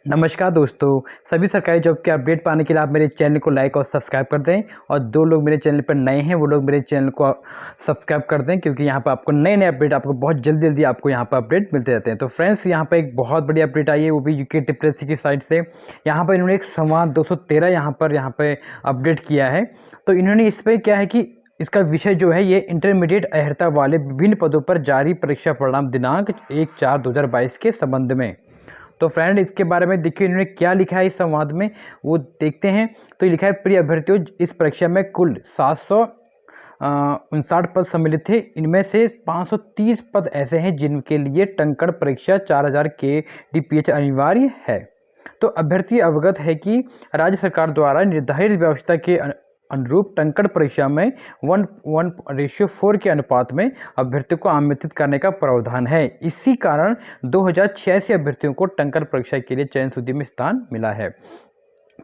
नमस्कार दोस्तों, सभी सरकारी जॉब के अपडेट पाने के लिए आप मेरे चैनल को लाइक और सब्सक्राइब कर दें। और जो लोग मेरे चैनल पर नए हैं वो लोग मेरे चैनल को सब्सक्राइब कर दें, क्योंकि यहाँ पर आपको नए नए अपडेट आपको बहुत जल्दी जल्दी आपको यहाँ पर अपडेट मिलते रहते हैं। तो फ्रेंड्स, यहाँ पर एक बहुत बड़ी अपडेट आई है, वो भी यूके टिप्रेसी की साइड से। यहाँ पर इन्होंने एक संवाद 213 यहाँ पर अपडेट किया है। तो इन्होंने इस पर क्या है कि इसका विषय जो है ये इंटरमीडिएट अर्हता वाले विभिन्न पदों पर जारी परीक्षा परिणाम दिनांक 1/4/2022 के संबंध में। तो फ्रेंड, इसके बारे में देखिए इन्होंने क्या लिखा है इस संवाद में, वो देखते हैं। तो ये लिखा है, प्रिय अभ्यर्थियों, इस परीक्षा में कुल 759 पद सम्मिलित थे। इनमें से 530 पद ऐसे हैं जिनके लिए टंकण परीक्षा 4000 KDPH अनिवार्य है। तो अभ्यर्थी अवगत है कि राज्य सरकार द्वारा निर्धारित व्यवस्था के अनुरूप टंकण परीक्षा में 1:4 के अनुपात में अभ्यर्थियों को आमंत्रित करने का प्रावधान है। इसी कारण 2086 अभ्यर्थियों को टंकण परीक्षा के लिए चयन सूची में स्थान मिला है।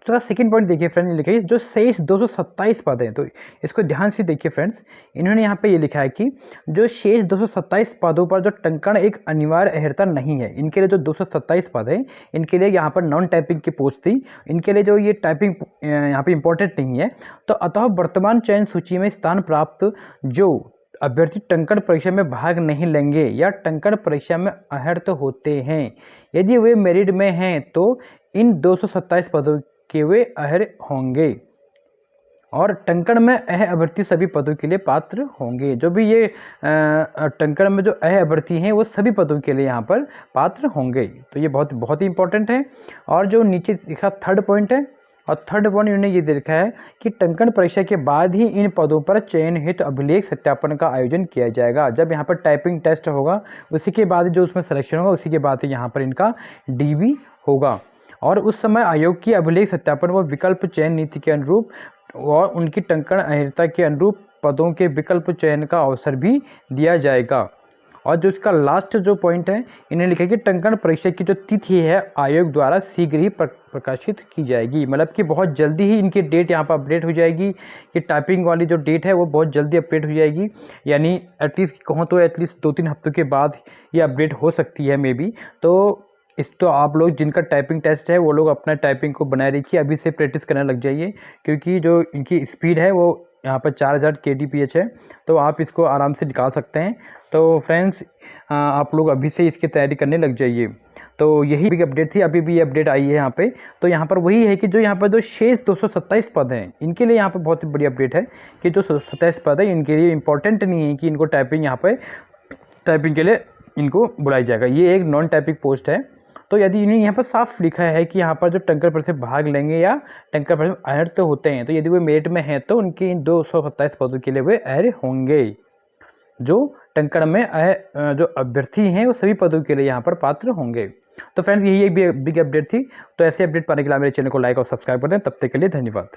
तो सेकंड पॉइंट देखिए फ्रेंड, लिखिए जो शेष 227 पद हैं, तो इसको ध्यान से देखिए फ्रेंड्स। इन्होंने यहाँ पे ये लिखा है कि जो शेष 227 पदों पर जो टंकण एक अनिवार्य अर्हता नहीं है, इनके लिए जो 227 पद हैं, इनके लिए यहाँ पर नॉन टाइपिंग की पोस्ट थी, इनके लिए जो ये टाइपिंग यहाँ पे इंपॉर्टेंट नहीं है। तो अतः वर्तमान चयन सूची में स्थान प्राप्त जो अभ्यर्थी टंकण परीक्षा में भाग नहीं लेंगे या टंकण परीक्षा में अहर्त होते हैं, यदि वे मेरिट में हैं तो इन 227 पदों के वे अहर्य होंगे, और टंकण में अह अभ्यर्थी सभी पदों के लिए पात्र होंगे। जो भी ये टंकण में जो अह अभ्यर्थी हैं वो सभी पदों के लिए यहाँ पर पात्र होंगे। तो ये बहुत बहुत ही इंपॉर्टेंट है। और जो नीचे लिखा थर्ड पॉइंट है, और थर्ड पॉइंट इन्होंने ये देखा है कि टंकण परीक्षा के बाद ही इन पदों पर चयन हेतु अभिलेख सत्यापन का आयोजन किया जाएगा। जब यहाँ पर टाइपिंग टेस्ट होगा उसी के बाद जो उसमें सिलेक्शन होगा उसी के बाद ही यहाँ पर इनका DB होगा। और उस समय आयोग की अभिलेख सत्यापन व विकल्प चयन नीति के अनुरूप और उनकी टंकण अर्हता के अनुरूप पदों के विकल्प चयन का अवसर भी दिया जाएगा। और जो इसका लास्ट जो पॉइंट है, इन्हें लिखा है कि टंकण परीक्षा की जो तिथि है आयोग द्वारा शीघ्र ही प्रकाशित की जाएगी। मतलब कि बहुत जल्दी ही इनकी डेट यहाँ पर अपडेट हो जाएगी, कि टाइपिंग वाली जो डेट है वो बहुत जल्दी अपडेट हो जाएगी। यानी एटलीस्ट कहूँ तो एटलीस्ट 2-3 हफ्तों के बाद ये अपडेट हो सकती है मे बी। तो आप लोग जिनका टाइपिंग टेस्ट है वो लोग अपना टाइपिंग को बनाए रखिए, अभी से प्रैक्टिस करने लग जाइए, क्योंकि जो इनकी स्पीड है वो यहाँ पर 4000 KDPH है, तो आप इसको आराम से निकाल सकते हैं। तो फ्रेंड्स, आप लोग अभी से इसकी तैयारी करने लग जाइए। तो यही बिग अपडेट थी, अभी भी ये अपडेट आई है यहाँ पे। तो यहाँ पर वही है कि जो यहाँ पर जो शेष 227 पद हैं, इनके लिए यहाँ पर बहुत बड़ी अपडेट है कि जो 27 पद है इनके लिए इंपॉर्टेंट नहीं है कि इनको टाइपिंग यहाँ पर टाइपिंग के लिए इनको बुलाया जाएगा। ये एक नॉन टाइपिंग पोस्ट है। तो यदि इन्हें यहाँ पर साफ लिखा है कि यहाँ पर जो टंकण परीक्षा में भाग लेंगे या टंकण परीक्षा में अहर्य होते हैं, तो यदि वे मेरिट में हैं तो उनके इन 227 पदों के लिए वे अहर्य होंगे। जो टंकण में जो अभ्यर्थी हैं वो सभी पदों के लिए यहाँ पर पात्र होंगे। तो फ्रेंड्स, यही एक बिग अपडेट थी। तो ऐसे अपडेट पाने के लिए मेरे चैनल को लाइक और सब्सक्राइब कर दें। तब तक के लिए धन्यवाद।